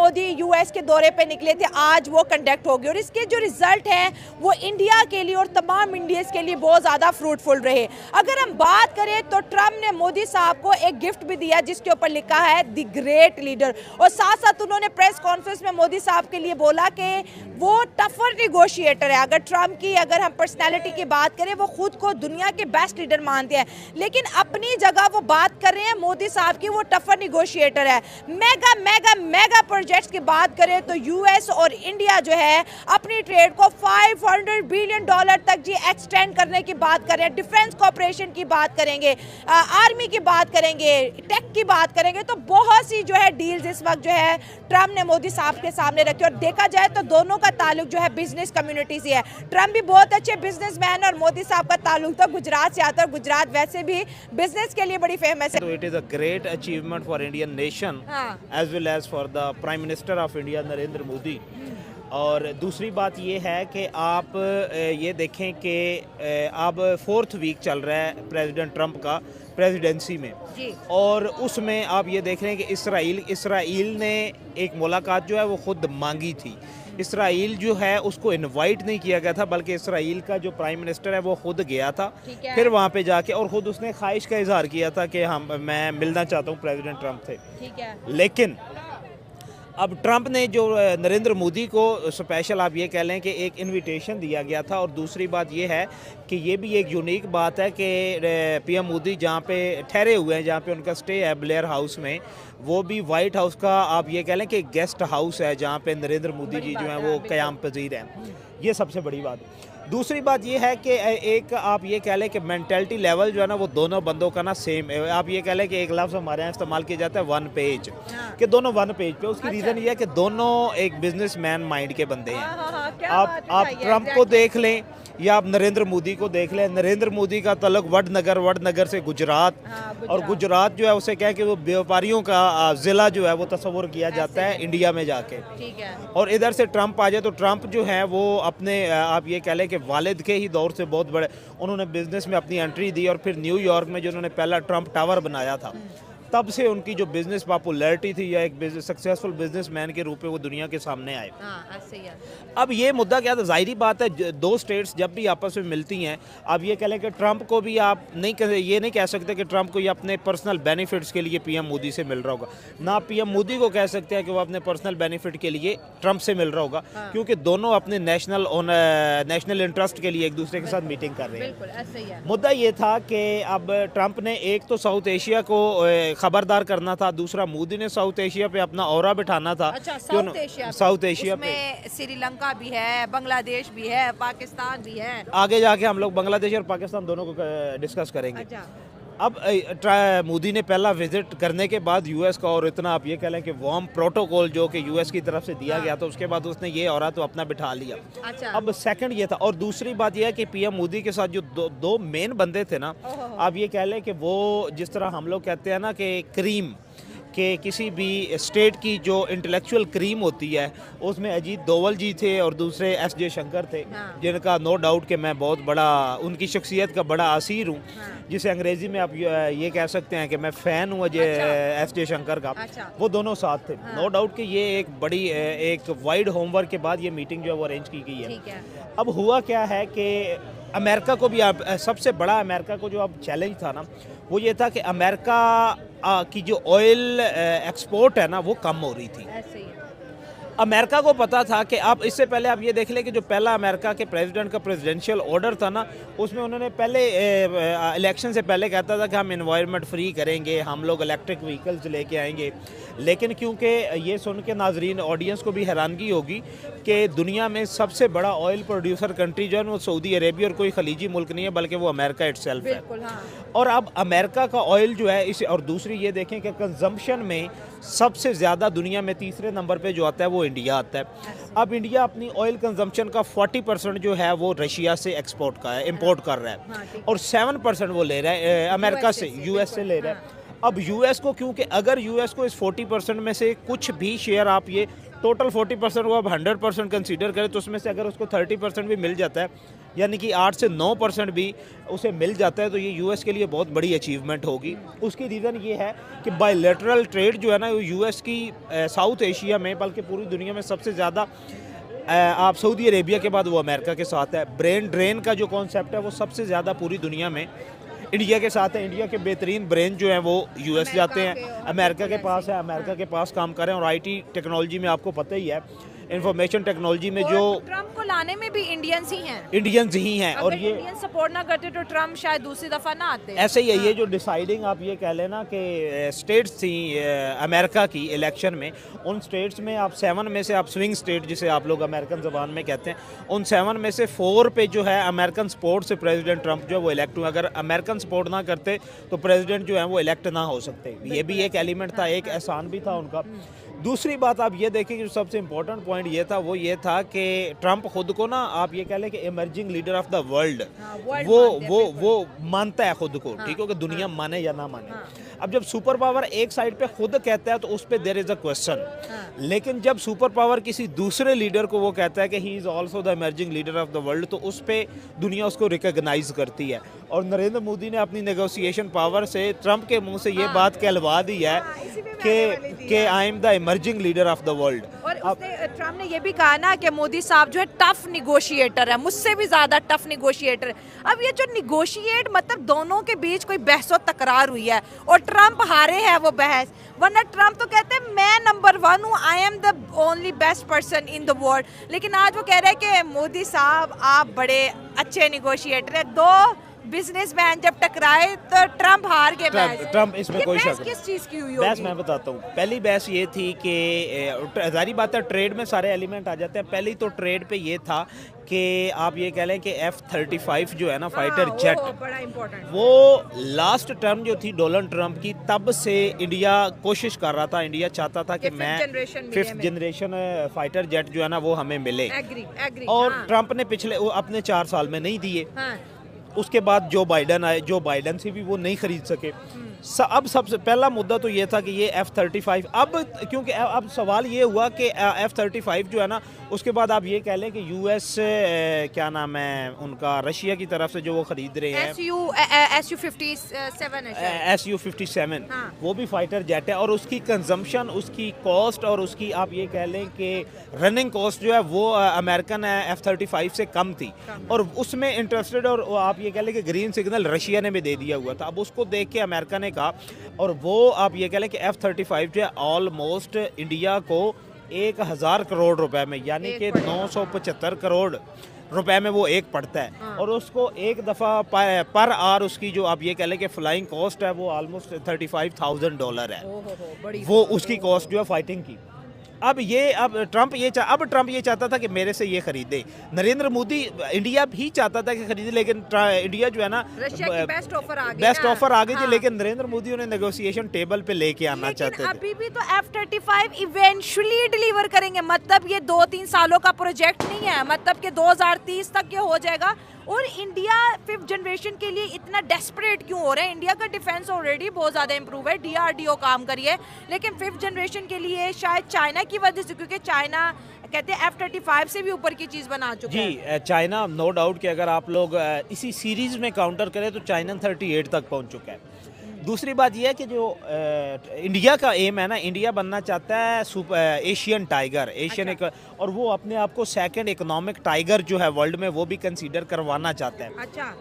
Modi US के दौरे पे निकले थे, आज वो कंडक्ट हो गए और इसके जो रिजल्ट हैं वो इंडिया के लिए और तमाम इंडियंस के लिए बहुत ज़्यादा फ्रूटफुल रहे। अगर हम बात करें तो ट्रम्प ने मोदी साहब को एक गिफ्ट भी दिया जिसके ऊपर लिखा है द ग्रेट लीडर, और साथ साथ उन्होंने प्रेस कॉन्फ्रेंस में मोदी साहब के लिए बोला कि वो टफर निगोशिएटर है। अगर हम पर्सनैलिटी की बात करें, वो खुद को दुनिया के बेस्ट लीडर मानते हैं, लेकिन अपनी जगह वो बात कर रहे हैं मोदी साहब की, वो टफर निगोशिएटर है। मेगा मेगा मेगा प्रोजेक्ट्स की बात करें तो यूएस और इंडिया जो है अपनी ट्रेड को $500 बिलियन तक जी एक्सटेंड करने की बात कर रहे हैं। डिफेंस कॉपरेशन की बात करेंगे, आर्मी की बात करेंगे, टेक की बात करेंगे, तो बहुत सी जो है डील्स इस वक्त जो है ट्रम्प ने मोदी साहब के सामने रखी। और देखा जाए तो दोनों का ताल्लुक जो है बिजनेस कम्युनिटी से है। ट्रम्प भी बहुत अच्छे बिजनेसमैन और मोदी साहब का ताल्लुक तो गुजरात से आता है, और गुजरात वैसे भी बिजनेस के लिए बड़ी फेमस है। So it is a great achievement for Indian nation as well as for the Prime Minister of India Narendra Modi. और दूसरी बात ये है कि आप ये देखें कि अब 4th वीक चल रहा है प्रेसिडेंट ट्रंप का प्रेसिडेंसी में जी। और उसमें आप ये देख रहे हैं कि इसराइल ने एक मुलाकात जो है वो खुद मांगी थी। इसराइल जो है उसको इनवाइट नहीं किया गया था, बल्कि इसराइल का जो प्राइम मिनिस्टर है वो खुद गया था, फिर वहाँ पे जाके और ख़ुद उसने ख्वाहिश का इजहार किया था कि मैं मिलना चाहता हूँ प्रेसिडेंट ट्रंप से। ठीक है। लेकिन अब ट्रंप ने जो नरेंद्र मोदी को स्पेशल आप ये कह लें कि एक इनविटेशन दिया गया था। और दूसरी बात ये है कि ये भी एक यूनिक बात है कि पीएम मोदी जहाँ पे ठहरे हुए हैं, जहाँ पे उनका स्टे है ब्लेयर हाउस में, वो भी वाइट हाउस का आप ये कह लें कि गेस्ट हाउस है जहाँ पे नरेंद्र मोदी जी जो हैं वो क़याम पजीर हैं। ये सबसे बड़ी बात है। दूसरी बात ये है कि एक आप ये कह लें कि मेंटालिटी लेवल जो है ना वो दोनों बंदों का ना सेम है। आप ये कह लें कि एक लफ्ज़ हमारे यहाँ इस्तेमाल किया जाता है वन पेज, कि दोनों वन पेज पे। उसकी रीज़न ये है कि दोनों एक बिजनेसमैन माइंड के बंदे हैं। आप ट्रंप को देख लें या आप नरेंद्र मोदी को देख लें। नरेंद्र मोदी का तल्लुक वडनगर से गुजरात, और गुजरात जो है उसे क्या है कि वो व्यापारियों का ज़िला जो है वो तस्वुर किया जाता है इंडिया में जाके। ठीक है। और इधर से ट्रंप आ जाए तो ट्रंप जो है वो अपने आप ये कह लें कि वालिद के ही दौर से बहुत बड़े उन्होंने बिजनेस में अपनी एंट्री दी, और फिर न्यूयॉर्क में जो उन्होंने पहला ट्रंप टावर बनाया था, तब से उनकी जो बिजनेस पॉपुलैरिटी थी या एक सक्सेसफुल बिजनेसमैन के रूप में वो दुनिया के सामने आए। अब ये मुद्दा क्या था, जाहिर बात है दो स्टेट्स जब भी आपस में मिलती हैं, अब ये कह लें कि ट्रंप को भी आप ये नहीं कह सकते कि ट्रंप को ये अपने पर्सनल बेनिफिट्स के लिए पीएम मोदी से मिल रहा होगा, ना पीएम मोदी को कह सकते हैं कि वो अपने पर्सनल बेनिफिट के लिए ट्रंप से मिल रहा होगा, क्योंकि दोनों अपने नेशनल इंटरेस्ट के लिए एक दूसरे के साथ मीटिंग कर रहे हैं। मुद्दा ये था कि अब ट्रंप ने एक तो साउथ एशिया को खबरदार करना था, दूसरा मोदी ने साउथ एशिया पे अपना ऑरा बिठाना था। अच्छा, साउथ एशिया पे श्रीलंका भी है, बांग्लादेश भी है, पाकिस्तान भी है। आगे जाके हम लोग बांग्लादेश और पाकिस्तान दोनों को डिस्कस करेंगे। अच्छा। अब मोदी ने पहला विजिट करने के बाद यूएस का, और इतना आप ये कह लें कि वार्म प्रोटोकॉल जो कि यूएस की तरफ से दिया गया था, उसके बाद उसने ये ऑरा तो अपना बिठा लिया। अच्छा। अब सेकंड ये था, और दूसरी बात ये है कि पीएम मोदी के साथ जो दो मेन बंदे थे ना, आप ये कह लें कि वो जिस तरह हम लोग कहते हैं ना कि क्रीम कि किसी भी स्टेट की जो इंटेलेक्चुअल क्रीम होती है, उसमें अजीत दोवल जी थे और दूसरे एस जयशंकर थे, जिनका नो डाउट कि मैं बहुत बड़ा उनकी शख्सियत का बड़ा असीर हूँ, जिसे अंग्रेज़ी में आप ये कह सकते हैं कि मैं फ़ैन हूँ एस जयशंकर का। वो दोनों साथ थे। नो डाउट कि ये एक बड़ी एक वाइड होमवर्क के बाद ये मीटिंग जो है वो अरेंज की गई है। अब हुआ क्या है कि अमेरिका को भी सबसे बड़ा अमेरिका को जो अब चैलेंज था ना, वो ये था कि अमेरिका की जो ऑयल एक्सपोर्ट है ना वो कम हो रही थी। अमेरिका को पता था कि आप इससे पहले आप ये देख लें कि जो पहला अमेरिका के प्रेसिडेंट का प्रेसिडेंशियल ऑर्डर था ना, उसमें उन्होंने पहले इलेक्शन से पहले कहता था कि हम एनवायरनमेंट फ्री करेंगे, हम लोग इलेक्ट्रिक व्हीकल्स लेके आएंगे। लेकिन क्योंकि ये सुन के नाजरीन ऑडियंस को भी हैरानगी होगी कि दुनिया में सबसे बड़ा ऑयल प्रोड्यूसर कंट्री जो है वो सऊदी अरेबिया और कोई खलीजी मुल्क नहीं है, बल्कि वो अमेरिका इटसेल्फ है। और अब अमेरिका का ऑयल जो है इसे, और दूसरी ये देखें कि कंजम्पशन में सबसे ज़्यादा दुनिया में तीसरे नंबर पे जो आता है वो इंडिया आता है। अब इंडिया अपनी ऑयल कंजम्पशन का 40% जो है वो रशिया से एक्सपोर्ट का है, इंपोर्ट कर रहा है, और 7% वो ले रहा है अमेरिका से, यूएस से ले रहा है। अब यूएस को, क्योंकि अगर यूएस को इस 40% में से कुछ भी शेयर आप ये टोटल 40% वो अब 100% कंसीडर करें तो उसमें से अगर उसको 30% भी मिल जाता है, यानी कि 8 से 9% भी उसे मिल जाता है, तो ये यूएस के लिए बहुत बड़ी अचीवमेंट होगी। उसकी रीज़न ये है कि बायलैटरल ट्रेड जो है ना, यूएस की साउथ एशिया में बल्कि पूरी दुनिया में सबसे ज़्यादा आप सऊदी अरेबिया के बाद वो अमेरिका के साथ है। ब्रेन ड्रेन का जो कॉन्सेप्ट है वो सबसे ज़्यादा पूरी दुनिया में इंडिया के साथ है। इंडिया के बेहतरीन ब्रेन जो हैं वो यूएस जाते हैं, अमेरिका के पास है, अमेरिका के पास काम कर रहे हैं। और आईटी टेक्नोलॉजी में आपको पता ही है, इंफॉर्मेशन टेक्नोलॉजी में जो ट्रम्प को लाने में भी इंडियंस ही हैं, इंडियंस ही हैं। और ये इंडियन सपोर्ट ना करते तो ट्रम्प शायद दूसरी दफा ना आते। ऐसे ही है, ये जो डिसाइडिंग आप ये कह लेना कि स्टेट्स थी अमेरिका की इलेक्शन में, उन स्टेट्स में आप 7 में से आप स्विंग स्टेट जिसे आप लोग अमेरिकन ज़बान में कहते हैं, उन 7 में से 4 पे जो है अमेरिकन सपोर्ट से प्रेसिडेंट ट्रम्प जो है वो इलेक्ट हुए। अगर अमेरिकन सपोर्ट ना करते तो प्रेसिडेंट जो है वो इलेक्ट ना हो सकते। ये भी एक एलिमेंट था, एक एहसान भी था उनका। दूसरी बात आप ये देखें कि जो सबसे इंपॉर्टेंट पॉइंट ये था वो ये था कि ट्रम्प खुद को ना आप ये कह लें कि emerging leader of the world वो मानता है खुद को, ठीक है, कि दुनिया माने या ना माने। अब जब सुपर पावर एक साइड पे खुद कहता है तो उस पर देयर इज अ क्वेश्चन, लेकिन जब सुपर पावर किसी दूसरे लीडर को वो कहता है कि he is also the emerging leader of the world, तो उस पर दुनिया उसको रिकॉग्नाइज करती है। और नरेंद्र मोदी ने अपनी नेगोशिएशन पावर से ट्रम्प के मुंह से ये बात कहलवा दी है कि I am the emerging leader of the world. और ट्रम्प ने ये भी कहा ना कि मोदी साहब जो है टफ निगोशिएटर है, मुझसे भी ज्यादा टफ निगोशिएटर है। अब ये जो निगोशिएट मतलब दोनों के बीच कोई बहसो तकरार हुई है और ट्रम्प हारे हैं वो बहस, वरना ट्रम्प तो कहते हैं मैं नंबर 1 हूँ, I am the only best person in the world. लेकिन आज वो कह रहे हैं कि मोदी साहब आप बड़े अच्छे निगोशिएटर है। दो बिजनेसमैन जब टकराए तो ट्रम्प हार गए। ट्रम्प इसमें कोई शक किस चीज की हुई? बहस मैं बताता हूँ। पहली बहस ये थी कि जारी बात है ट्रेड में सारे एलिमेंट आ जाते हैं। पहली तो ट्रेड पे ये था कि आप ये कह लें कि F-35 जो है ना फाइटर जेट, बड़ा इंपॉर्टेंट, वो लास्ट टर्म जो थी डोनाल्ड ट्रम्प की, तब से इंडिया कोशिश कर रहा था, इंडिया चाहता था कि मैं 5th जनरेशन फाइटर जेट जो है ना वो हमें मिले। और ट्रम्प ने पिछले अपने 4 साल में नहीं दिए। उसके बाद जो बाइडन आए, जो बाइडन से भी वो नहीं खरीद सके। अब सबसे पहला मुद्दा तो ये था कि ये F-35, अब क्योंकि अब सवाल ये हुआ कि F-35 जो है ना, उसके बाद आप ये कह लें कि यूएस क्या नाम है उनका, रशिया की तरफ से जो वो खरीद रहे हैं SU-57 वो भी फाइटर जेट है। और उसकी कंजम्पशन, उसकी कॉस्ट और उसकी आप ये कह लें कि रनिंग कॉस्ट जो है वो अमेरिकन F-35 से कम थी, और उसमें इंटरेस्टेड, और आप ये कह लें कि ग्रीन सिग्नल रशिया ने भी दे दिया हुआ था। अब उसको देख के अमेरिका ने कहा, और वो आप ये कह लें कि F-35 जो है ऑलमोस्ट इंडिया को 1000 करोड़ रुपए में, यानी कि 975 करोड़ रुपए में वो एक पड़ता है। और उसको एक दफ़ा पर आर उसकी जो आप ये कह लें कि फ्लाइंग कॉस्ट है वो ऑलमोस्ट $35,000 है। वो उसकी कॉस्ट जो है फाइटिंग की। अब ट्रम्प ये चाहता था कि मेरे से ये खरीदे। नरेंद्र मोदी इंडिया भी चाहता था कि खरीदे, लेकिन इंडिया जो है ना बेस्ट ऑफर आ गई थी। लेकिन नरेंद्र मोदी उन्हें नेगोशिएशन टेबल पे लेके आना चाहते थे। अभी भी तो F-35 इवेंचुअली डिलीवर करेंगे, मतलब ये 2-3 सालों का प्रोजेक्ट नहीं है, मतलब कि 2030 तक ये हो जाएगा। और इंडिया 5th जनरेशन के लिए इतना डेस्परेट क्यों हो रहा है? इंडिया का डिफेंस ऑलरेडी बहुत ज़्यादा इंप्रूव है, DRDO काम करिए, लेकिन 5th जनरेशन के लिए शायद चाइना की वजह से, क्योंकि चाइना कहते हैं F-35 से भी ऊपर की चीज़ बना चुका है। जी, चाइना नो डाउट कि अगर आप लोग इसी सीरीज़ में काउंटर करें तो चाइना 38 तक पहुंच चुका है। दूसरी बात यह है कि जो इंडिया का एम है ना, इंडिया बनना चाहता है एशियन टाइगर, और वो अपने आप को सेकंड इकोनॉमिक टाइगर जो है वर्ल्ड में वो भी कंसीडर करवाना चाहता है।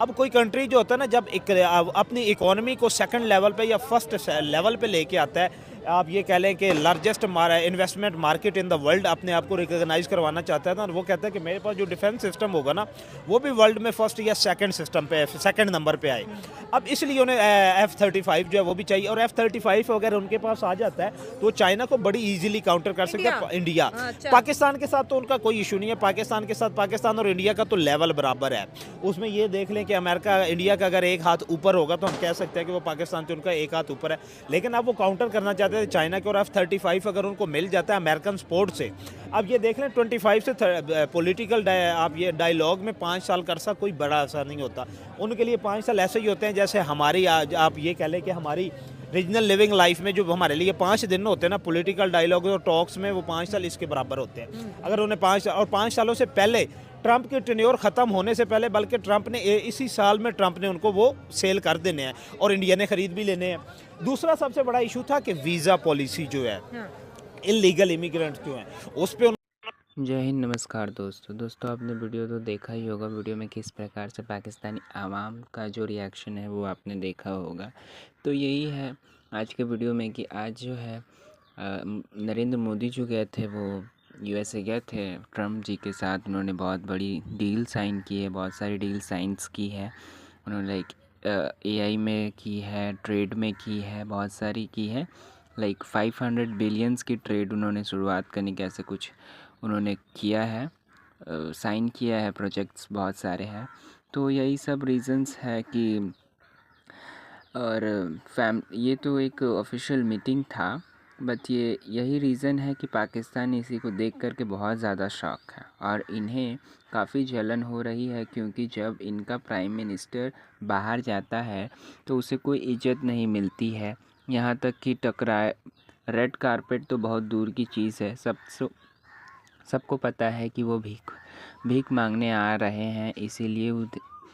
अब कोई कंट्री जो होता है ना, जब अपनी इकोनॉमी को सेकंड लेवल पे या फर्स्ट लेवल पे लेके आता है, आप ये कह लें कि largest investment market in the world अपने आप को रिकॉग्नाइज करवाना चाहता है ना, और वो कहता है कि मेरे पास जो डिफेंस सिस्टम होगा ना वो भी वर्ल्ड में फर्स्ट या सेकंड नंबर पे आए। अब इसलिए उन्हें F-35 जो है वो भी चाहिए। और F-35 अगर उनके पास आ जाता है तो चाइना को बड़ी इजीली काउंटर कर सकते हैं इंडिया। पाकिस्तान के साथ तो उनका कोई इशू नहीं है, पाकिस्तान के साथ पाकिस्तान और इंडिया का तो लेवल बराबर है। उसमें ये देख लें कि अमेरिका इंडिया का अगर एक हाथ ऊपर होगा तो हम कह सकते हैं कि वो पाकिस्तान से उनका एक हाथ ऊपर है। लेकिन अब वो काउंटर करना चाहते हैं चाइना के, और F-35 अगर उनको मिल जाता है अमेरिकन सपोर्ट से। अब ये देख लें 25 से पॉलिटिकल आप ये डायलॉग में 5 साल का अरसा कोई बड़ा असर नहीं होता। उनके लिए 5 साल ऐसे ही होते हैं जैसे हमारी आप ये कह लें कि हमारी रीजनल लिविंग लाइफ में जो हमारे लिए 5 दिन होते हैं ना पॉलिटिकल डायलॉग और टॉक्स में, वो 5 साल इसके बराबर होते हैं। अगर उन्हें 5 सालों से पहले ट्रंप की टेन्योर ख़त्म होने से पहले, बल्कि ट्रंप ने इसी साल में ट्रंप ने उनको वो सेल कर देने हैं और इंडिया ने ख़रीद भी लेने हैं। दूसरा सबसे बड़ा इशू था कि वीज़ा पॉलिसी जो है, इलीगल इमिग्रेंट्स जो हैं उस पर। जय हिंद, नमस्कार दोस्तों आपने वीडियो तो देखा ही होगा। वीडियो में किस प्रकार से पाकिस्तानी आवाम का जो रिएक्शन है वो आपने देखा होगा। तो यही है आज के वीडियो में कि आज जो है नरेंद्र मोदी जो गए थे वो यूएसए गए थे ट्रम्प जी के साथ। उन्होंने बहुत बड़ी डील साइन की है, बहुत सारी डील साइंस की है उन्होंने। लाइक एआई में की है, ट्रेड में की है, बहुत सारी की है। लाइक 500 बिलियंस की ट्रेड उन्होंने शुरुआत करने के ऐसे कुछ उन्होंने किया है, साइन किया है, प्रोजेक्ट्स बहुत सारे हैं। तो यही सब रीज़न्स है कि और ये तो एक ऑफिशियल मीटिंग था, बट यही रीज़न है कि पाकिस्तान इसी को देख कर के बहुत ज़्यादा शॉक है और इन्हें काफ़ी जलन हो रही है, क्योंकि जब इनका प्राइम मिनिस्टर बाहर जाता है तो उसे कोई इज्जत नहीं मिलती है। यहाँ तक कि टकराए, रेड कारपेट तो बहुत दूर की चीज़ है। सबको पता है कि वो भीख मांगने आ रहे हैं, इसीलिए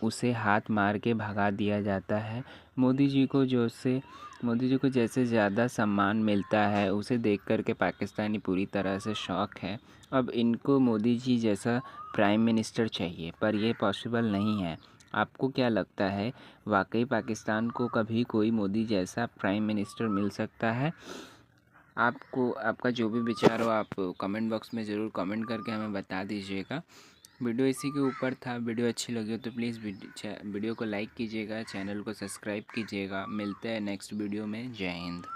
उसे हाथ मार के भगा दिया जाता है। मोदी जी को जैसे ज़्यादा सम्मान मिलता है उसे देख कर के पाकिस्तानी पूरी तरह से शॉक है। अब इनको मोदी जी जैसा प्राइम मिनिस्टर चाहिए, पर ये पॉसिबल नहीं है। आपको क्या लगता है, वाकई पाकिस्तान को कभी कोई मोदी जैसा प्राइम मिनिस्टर मिल सकता है? आपका जो भी विचार हो आप कमेंट बॉक्स में ज़रूर कमेंट करके हमें बता दीजिएगा। वीडियो इसी के ऊपर था। वीडियो अच्छी लगी हो तो प्लीज़ वीडियो को लाइक कीजिएगा, चैनल को सब्सक्राइब कीजिएगा। मिलते हैं नेक्स्ट वीडियो में। जय हिंद।